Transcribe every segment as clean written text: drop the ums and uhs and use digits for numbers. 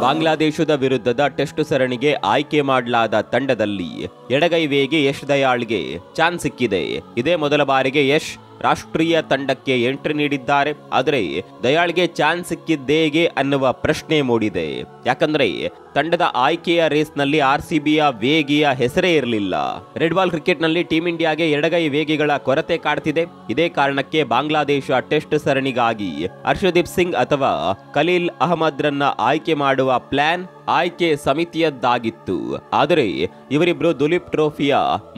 ಬಾಂಗ್ಲಾದೇಶದ ವಿರುದ್ಧದ ಟೆಸ್ಟ್ ಸರಣಿಗೆ ಆಯ್ಕೆ ಮಾಡಲಾದ ತಂಡದಲ್ಲಿ ಎಡಗೈ ವೇಗಿ ಯಶ್ ದಯಾಳ್ಗೆ ಚಾನ್ಸ್ ಸಿಕ್ಕಿದೆ. ಇದೇ ಮೊದಲ ಬಾರಿಗೆ ಯಶ್ ರಾಷ್ಟ್ರೀಯ ತಂಡಕ್ಕೆ ಎಂಟ್ರಿ ನೀಡಿದ್ದಾರೆ. ಆದರೆ ದಯಾಳ್ಗೆ ಚಾನ್ಸ್ ಸಿಕ್ಕಿದ್ದೇಗೆ ಅನ್ನುವ ಪ್ರಶ್ನೆ ಮೂಡಿದೆ. ಯಾಕಂದ್ರೆ ತಂಡದ ಆಯ್ಕೆಯ ರೇಸ್ನಲ್ಲಿ RCBಯ ವೇಗಿಯ ಹೆಸರೇ ಇರಲಿಲ್ಲ. ರೆಡ್ ಬಾಲ್ ಕ್ರಿಕೆಟ್ನಲ್ಲಿ ಟೀಂ ಇಂಡಿಯಾಗೆ ಎಡಗೈ ವೇಗಿಗಳ ಕೊರತೆ ಕಾಡ್ತಿದೆ. ಇದೇ ಕಾರಣಕ್ಕೆ ಬಾಂಗ್ಲಾದೇಶ ಟೆಸ್ಟ್ ಸರಣಿಗಾಗಿ ಹರ್ಷದೀಪ್ ಸಿಂಗ್ ಅಥವಾ ಖಲೀಲ್ ಅಹಮದ್ರನ್ನ ಆಯ್ಕೆ ಮಾಡುವ ಪ್ಲಾನ್ ಆಯ್ಕೆ ಸಮಿತಿಯದ್ದಾಗಿತ್ತು. ಆದರೆ ಇವರಿಬ್ರು ದುಲೀಪ್ ಟ್ರೋಫಿಯ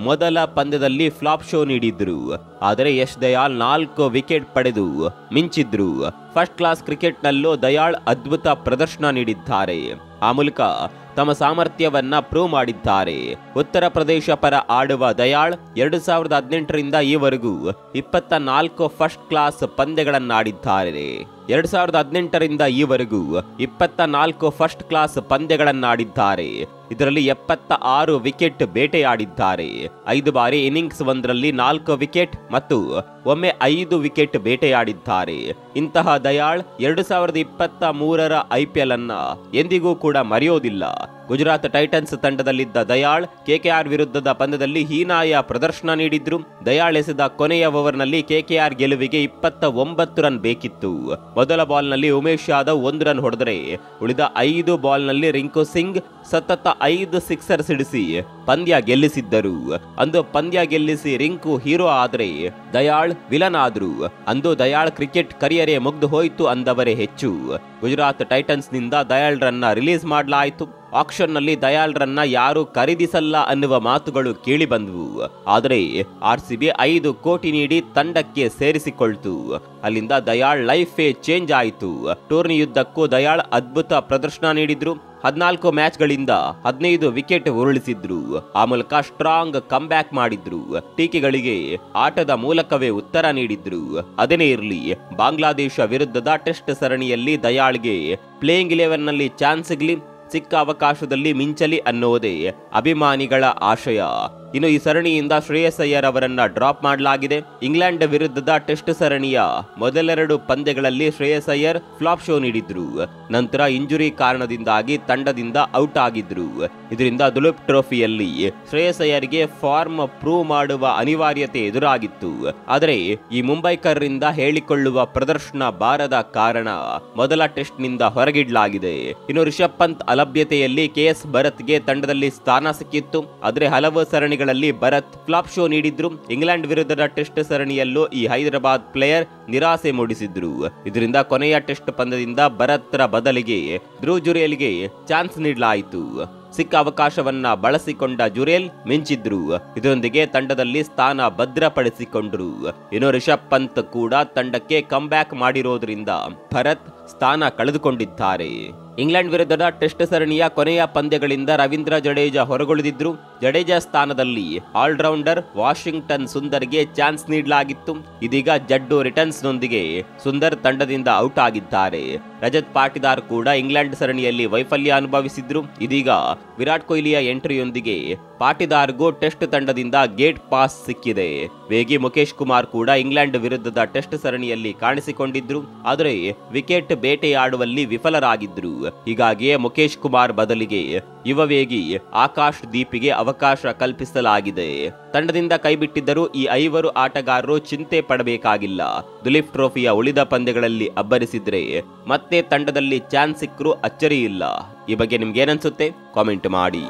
ಮೊದಲ ಪಂದ್ಯದಲ್ಲಿ ಫ್ಲಾಪ್ ಶೋ ನೀಡಿದ್ರು. ಆದರೆ ಯಶ್ ದಯಾಳ್ 4 ವಿಕೆಟ್ ಪಡೆದು ಮಿಂಚಿದ್ರು. ಫಸ್ಟ್ ಕ್ಲಾಸ್ ಕ್ರಿಕೆಟ್ನಲ್ಲೂ ದಯಾಳ್ ಅದ್ಭುತ ಪ್ರದರ್ಶನ ನೀಡಿದ್ದಾರೆ. ಆ ಮೂಲಕ ತಮ್ಮ ಸಾಮರ್ಥ್ಯವನ್ನ ಪ್ರೂವ್ ಮಾಡಿದ್ದಾರೆ. ಉತ್ತರ ಪ್ರದೇಶ ಪರ ಆಡುವ ದಯಾಳ್ 2018ರಿಂದ ಈವರೆಗೂ 24 ಫಸ್ಟ್ ಕ್ಲಾಸ್ ಪಂದ್ಯಗಳನ್ನಾಡಿದ್ದಾರೆ. 2018ರಿಂದ ಈವರೆಗೂ 24 ಫಸ್ಟ್ ಕ್ಲಾಸ್ ಪಂದ್ಯಗಳನ್ನಾಡಿದ್ದಾರೆ. ಇದರಲ್ಲಿ 76 ವಿಕೆಟ್ ಬೇಟೆಯಾಡಿದ್ದಾರೆ. 5 ಬಾರಿ ಇನ್ನಿಂಗ್ಸ್ ಒಂದರಲ್ಲಿ 4 ವಿಕೆಟ್ ಮತ್ತು ಒಮ್ಮೆ 5 ವಿಕೆಟ್ ಬೇಟೆಯಾಡಿದ್ದಾರೆ. ಇಂತಹ ದಯಾಳ್ 2023ರ IPL ಅನ್ನ ಎಂದಿಗೂ ಕೂಡ ಮರೆಯೋದಿಲ್ಲ. ಗುಜರಾತ್ ಟೈಟನ್ಸ್ ತಂಡದಲ್ಲಿದ್ದ ದಯಾಳ್ KKR ವಿರುದ್ಧದ ಪಂದ್ಯದಲ್ಲಿ ಹೀನಾಯ ಪ್ರದರ್ಶನ ನೀಡಿದ್ರು. ದಯಾಳ್ ಎಸೆದ ಕೊನೆಯ ಓವರ್ನಲ್ಲಿ KKR ಗೆಲುವಿಗೆ 29 ರನ್ ಬೇಕಿತ್ತು. ಮೊದಲ ಬಾಲ್ನಲ್ಲಿ ಉಮೇಶ್ ಯಾದವ್ 1 ರನ್ ಹೊಡೆದರೆ ಉಳಿದ 5 ಬಾಲ್ನಲ್ಲಿ ರಿಂಕು ಸಿಂಗ್ ಸತತ 5 ಸಿಕ್ಸರ್ ಸಿಡಿಸಿ ಪಂದ್ಯ ಗೆಲ್ಲಿಸಿದ್ದರು. ಅಂದು ಪಂದ್ಯ ಗೆಲ್ಲಿಸಿ ರಿಂಕು ಹೀರೋ ಆದ್ರೆ ದಯಾಳ್ ವಿಲನ್ ಆದ್ರು. ಅಂದು ದಯಾಳ್ ಕ್ರಿಕೆಟ್ ಕರಿಯರೇ ಮುಗ್ದು ಹೋಯ್ತು ಅಂದವರೇ ಹೆಚ್ಚು. ಗುಜರಾತ್ ಟೈಟನ್ಸ್ ನಿಂದ ದಯಾಳ್ ರನ್ನ ರಿಲೀಸ್ ಮಾಡಲಾಯಿತು. ಆಕ್ಷನ್ ನಲ್ಲಿ ದಯಾಳ್ ರನ್ನ ಯಾರು ಖರೀದಿಸಲ್ಲ ಅನ್ನುವ ಮಾತುಗಳು ಕೇಳಿ ಬಂದವು. ಆದರೆ RCB 5 ಕೋಟಿ ನೀಡಿ ತಂಡಕ್ಕೆ ಸೇರಿಸಿಕೊಳ್ತು. ಅಲ್ಲಿಂದ ದಯಾಳ್ ಲೈಫೇ ಚೇಂಜ್ ಆಯಿತು. ಟೂರ್ನಿಯುದ್ದಕ್ಕೂ ದಯಾಳ್ ಅದ್ಭುತ ಪ್ರದರ್ಶನ ನೀಡಿದ್ರು. 14 ಮ್ಯಾಚ್ಗಳಿಂದ 15 ವಿಕೆಟ್ ಉರುಳಿಸಿದ್ರು. ಆ ಮೂಲಕ ಸ್ಟ್ರಾಂಗ್ ಕಮ್ ಬ್ಯಾಕ್ ಮಾಡಿದ್ರು. ಟೀಕೆಗಳಿಗೆ ಆಟದ ಮೂಲಕವೇ ಉತ್ತರ ನೀಡಿದ್ರು. ಅದೇನೇ ಇರಲಿ, ಬಾಂಗ್ಲಾದೇಶ ವಿರುದ್ಧದ ಟೆಸ್ಟ್ ಸರಣಿಯಲ್ಲಿ ದಯಾಳ್ಗೆ ಪ್ಲೇಯಿಂಗ್ 11 ನಲ್ಲಿ ಚಾನ್ಸ್ ಸಿಗ್ಲಿ, ಸಿಕ್ಕ ಅವಕಾಶದಲ್ಲಿ ಮಿಂಚಲಿ ಅನ್ನೋದೇ ಅಭಿಮಾನಿಗಳ ಆಶಯ. ಇನ್ನು ಈ ಸರಣಿಯಿಂದ ಶ್ರೇಯಸ್ ಅಯ್ಯರ್ ಅವರನ್ನ ಡ್ರಾಪ್ ಮಾಡಲಾಗಿದೆ. ಇಂಗ್ಲೆಂಡ್ ವಿರುದ್ಧದ ಟೆಸ್ಟ್ ಸರಣಿಯ ಮೊದಲೆರಡು ಪಂದ್ಯಗಳಲ್ಲಿ ಶ್ರೇಯಸ್ ಅಯ್ಯರ್ ಫ್ಲಾಪ್ ಶೋ ನೀಡಿದ್ರು. ನಂತರ ಇಂಜುರಿ ಕಾರಣದಿಂದಾಗಿ ತಂಡದಿಂದ ಔಟ್ ಆಗಿದ್ರು. ಇದರಿಂದ ದುಲೀಪ್ ಟ್ರೋಫಿಯಲ್ಲಿ ಶ್ರೇಯಸ್ ಅಯ್ಯರ್ಗೆ ಫಾರ್ಮ್ ಪ್ರೂವ್ ಮಾಡುವ ಅನಿವಾರ್ಯತೆ ಎದುರಾಗಿತ್ತು. ಆದರೆ ಈ ಮುಂಬೈಕರ್ರಿಂದ ಹೇಳಿಕೊಳ್ಳುವ ಪ್ರದರ್ಶನ ಬಾರದ ಕಾರಣ ಮೊದಲ ಟೆಸ್ಟ್ ನಿಂದ ಹೊರಗಿಡಲಾಗಿದೆ. ಇನ್ನು ರಿಷಬ್ ಪಂತ್ ಅಲಭ್ಯತೆಯಲ್ಲಿ KS ಭರತ್ಗೆ ತಂಡದಲ್ಲಿ ಸ್ಥಾನ ಸಿಕ್ಕಿತ್ತು. ಆದರೆ ಹಲವು ಸರಣಿಗಳಲ್ಲಿ ಭರತ್ ಫ್ಲಾಪ್ ಶೋ ನೀಡಿದ್ರು. ಇಂಗ್ಲೆಂಡ್ ವಿರುದ್ಧದ ಟೆಸ್ಟ್ ಸರಣಿಯಲ್ಲೂ ಈ ಹೈದರಾಬಾದ್ ಪ್ಲೇಯರ್ ನಿರಾಸೆ ಮೂಡಿಸಿದ್ರು. ಇದರಿಂದ ಕೊನೆಯ ಟೆಸ್ಟ್ ಪಂದ್ಯದಿಂದ ಭರತ್ರ ಬದಲಿಗೆ ಧ್ರುವ್ ಜುರೇಲ್ಗೆ ಚಾನ್ಸ್ ನೀಡಲಾಯಿತು. ಸಿಕ್ಕ ಅವಕಾಶವನ್ನ ಬಳಸಿಕೊಂಡ ಜುರೇಲ್ ಮಿಂಚಿದ್ರು. ಇದರೊಂದಿಗೆ ತಂಡದಲ್ಲಿ ಸ್ಥಾನ ಭದ್ರಪಡಿಸಿಕೊಂಡ್ರು. ಇನ್ನು ರಿಷಬ್ ಪಂತ್ ಕೂಡ ತಂಡಕ್ಕೆ ಕಮ್ ಬ್ಯಾಕ್ ಮಾಡಿರೋದ್ರಿಂದ ಭರತ್ ಸ್ಥಾನ ಕಳೆದುಕೊಂಡಿದ್ದಾರೆ. ಇಂಗ್ಲೆಂಡ್ ವಿರುದ್ಧದ ಟೆಸ್ಟ್ ಸರಣಿಯ ಕೊನೆಯ ಪಂದ್ಯಗಳಿಂದ ರವೀಂದ್ರ ಜಡೇಜಾ ಹೊರಗುಳಿದಿದ್ರು. ಜಡೇಜಾ ಸ್ಥಾನದಲ್ಲಿ ಆಲ್ರೌಂಡರ್ ವಾಷಿಂಗ್ಟನ್ ಸುಂದರ್ಗೆ ಚಾನ್ಸ್ ನೀಡಲಾಗಿತ್ತು. ಇದೀಗ ಜಡ್ಡು ರಿಟರ್ನ್ಸ್ ನೊಂದಿಗೆ ಸುಂದರ್ ತಂಡದಿಂದ ಔಟ್ ಆಗಿದ್ದಾರೆ. ರಜತ್ ಪಾಟಿದಾರ್ ಕೂಡ ಇಂಗ್ಲೆಂಡ್ ಸರಣಿಯಲ್ಲಿ ವೈಫಲ್ಯ ಅನುಭವಿಸಿದ್ರು. ಇದೀಗ ವಿರಾಟ್ ಕೊಹ್ಲಿಯ ಎಂಟ್ರಿಯೊಂದಿಗೆ ಪಾಟಿದಾರ್ಗೂ ಟೆಸ್ಟ್ ತಂಡದಿಂದ ಗೇಟ್ ಪಾಸ್ ಸಿಕ್ಕಿದೆ. ವೇಗಿ ಮುಖೇಶ್ ಕುಮಾರ್ ಕೂಡ ಇಂಗ್ಲೆಂಡ್ ವಿರುದ್ಧದ ಟೆಸ್ಟ್ ಸರಣಿಯಲ್ಲಿ ಕಾಣಿಸಿಕೊಂಡಿದ್ರು. ಆದರೆ ವಿಕೆಟ್ ಬೇಟೆಯಾಡುವಲ್ಲಿ ವಿಫಲರಾಗಿದ್ರು. ಹೀಗಾಗಿಯೇ ಮುಖೇಶ್ ಕುಮಾರ್ ಬದಲಿಗೆ ಯುವ ವೇಗಿ ಆಕಾಶ್ ದೀಪಿಗೆ ಅವಕಾಶ ಕಲ್ಪಿಸಲಾಗಿದೆ. ತಂಡದಿಂದ ಕೈಬಿಟ್ಟಿದ್ದರೂ ಈ 5 ಆಟಗಾರರು ಚಿಂತೆ ಪಡಬೇಕಾಗಿಲ್ಲ. ದುಲೀಪ್ ಟ್ರೋಫಿಯ ಉಳಿದ ಪಂದ್ಯಗಳಲ್ಲಿ ಅಬ್ಬರಿಸಿದ್ರೆ ಮತ್ತೆ ತಂಡದಲ್ಲಿ ಚಾನ್ಸ್ ಸಿಕ್ಕರೂ ಅಚ್ಚರಿ ಇಲ್ಲ. ಈ ಬಗ್ಗೆ ನಿಮ್ಗೇನನ್ಸುತ್ತೆ ಕಾಮೆಂಟ್ ಮಾಡಿ.